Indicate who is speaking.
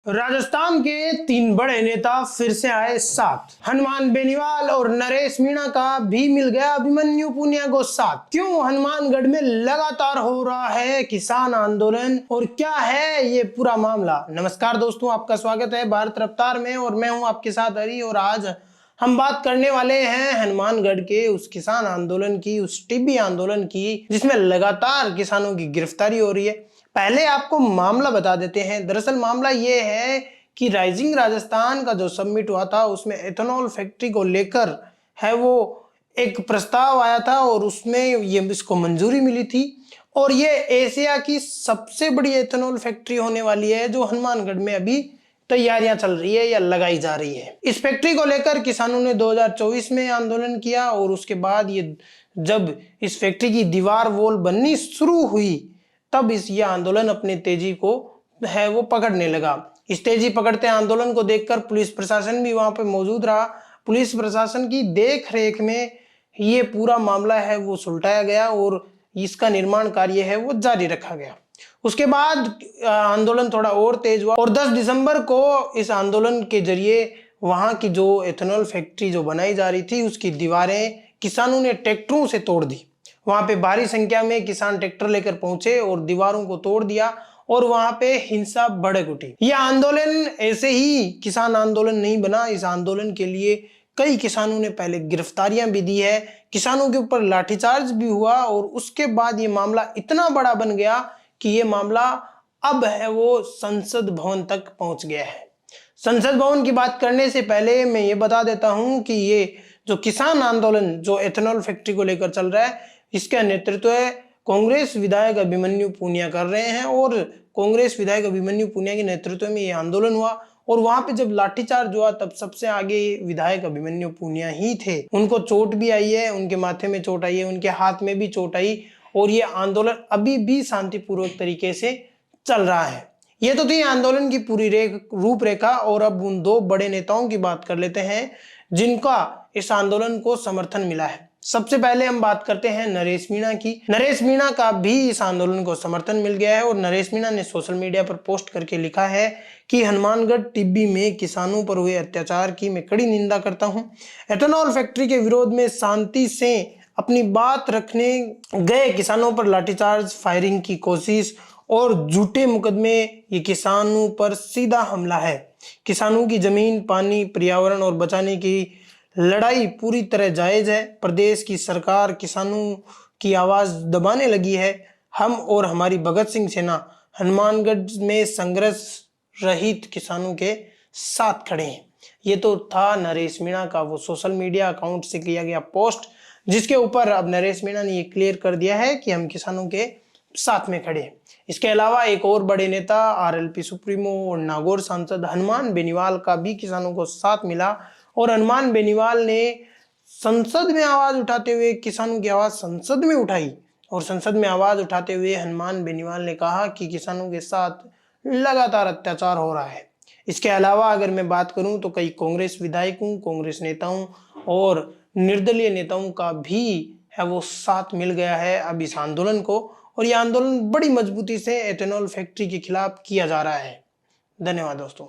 Speaker 1: राजस्थान के तीन बड़े नेता फिर से आए साथ। हनुमान बेनीवाल और नरेश मीणा का भी मिल गया अभिमन्यु पुनिया को साथ। क्यों हनुमानगढ़ में लगातार हो रहा है किसान आंदोलन और क्या है ये पूरा मामला। नमस्कार दोस्तों, आपका स्वागत है भारत रफ्तार में और मैं हूं आपके साथ हरी। और आज हम बात करने वाले हैं हनुमानगढ़ के उस किसान आंदोलन की, उस टिब्बी आंदोलन की जिसमें लगातार किसानों की गिरफ्तारी हो रही है। पहले आपको मामला बता देते हैं। दरअसल मामला ये है कि राइजिंग राजस्थान का जो समिट हुआ था उसमें एथेनॉल फैक्ट्री को लेकर है वो एक प्रस्ताव आया था और उसमें ये इसको मंजूरी मिली थी। और ये एशिया की सबसे बड़ी एथेनॉल फैक्ट्री होने वाली है जो हनुमानगढ़ में अभी तैयारियां चल रही है या लगाई जा रही है। इस फैक्ट्री को लेकर किसानों ने 2024 में आंदोलन किया और उसके बाद ये जब इस फैक्ट्री की दीवार वॉल बननी शुरू हुई तब ये आंदोलन अपने तेजी को है वो पकड़ने लगा। इस तेजी पकड़ते आंदोलन को देखकर पुलिस प्रशासन भी वहां पे मौजूद रहा। पुलिस प्रशासन की देख रेख में ये पूरा मामला है वो सुलटाया गया और इसका निर्माण कार्य है वो जारी रखा गया। उसके बाद आंदोलन थोड़ा और तेज हुआ और 10 दिसंबर को इस आंदोलन के जरिए वहां की जो एथेनॉल फैक्ट्री जो बनाई जा रही थी उसकी दीवारें किसानों ने ट्रैक्टरों से तोड़ दी। वहां पे भारी संख्या में किसान ट्रैक्टर लेकर पहुंचे और दीवारों को तोड़ दिया और वहां पे हिंसा भड़क उठी। यह आंदोलन ऐसे ही किसान आंदोलन नहीं बना। इस आंदोलन के लिए कई किसानों ने पहले गिरफ्तारियां भी दी है, किसानों के ऊपर लाठीचार्ज भी हुआ और उसके बाद ये मामला इतना बड़ा बन गया कि ये मामला अब है वो संसद भवन तक पहुंच गया है। संसद भवन की बात करने से पहले मैं ये बता देता हूं कि ये जो किसान आंदोलन जो एथेनॉल फैक्ट्री को लेकर चल रहा है इसका नेतृत्व कांग्रेस विधायक अभिमन्यु पुनिया कर रहे हैं और कांग्रेस विधायक अभिमन्यु पुनिया के नेतृत्व में यह आंदोलन हुआ। और वहां पे जब लाठीचार्ज हुआ तब सबसे आगे विधायक अभिमन्यु पुनिया ही थे। उनको चोट भी आई है, उनके माथे में चोट आई है, उनके हाथ में भी चोट आई और ये आंदोलन अभी भी शांतिपूर्वक तरीके से चल रहा है। ये तो थी आंदोलन की पूरी रूपरेखा। और अब उन दो बड़े नेताओं की बात कर लेते हैं जिनका इस आंदोलन को समर्थन मिला है। सबसे पहले हम बात करते हैं नरेश मीणा की। नरेश मीणा का भी इस आंदोलन को समर्थन मिल गया है और नरेश मीणा ने सोशल मीडिया पर पोस्ट करके लिखा है कि हनुमानगढ़ टिब्बी में किसानों पर हुए अत्याचार की मैं कड़ी निंदा करता हूं। एथेनॉल फैक्ट्री के विरोध में शांति से अपनी बात रखने गए किसानों पर लाठीचार्ज, फायरिंग की कोशिश और झूठे मुकदमे ये किसानों पर सीधा हमला है। किसानों की जमीन, पानी, पर्यावरण और बचाने की लड़ाई पूरी तरह जायज है। प्रदेश की सरकार किसानों की आवाज दबाने लगी है। हम और हमारी भगत सिंह सेना हनुमानगढ़ में संघर्ष रहित किसानों के साथ खड़े हैं। ये तो था नरेश मीणा का वो सोशल मीडिया अकाउंट से किया गया पोस्ट जिसके ऊपर अब नरेश मीणा ने ये क्लियर कर दिया है कि हम किसानों के साथ में खड़े हैं। इसके अलावा एक और बड़े नेता आरएलपी सुप्रीमो और नागौर सांसद हनुमान बेनीवाल का भी किसानों को साथ मिला और हनुमान बेनीवाल ने संसद में आवाज उठाते हुए किसानों की आवाज संसद में उठाई और संसद में आवाज उठाते हुए हनुमान बेनीवाल ने कहा कि किसानों के साथ लगातार अत्याचार हो रहा है। इसके अलावा अगर मैं बात करूं तो कई कांग्रेस विधायकों, कांग्रेस नेताओं और निर्दलीय नेताओं का भी है वो साथ मिल गया है अब इस आंदोलन को। और यह आंदोलन बड़ी मजबूती से एथेनॉल फैक्ट्री के खिलाफ किया जा रहा है। धन्यवाद दोस्तों।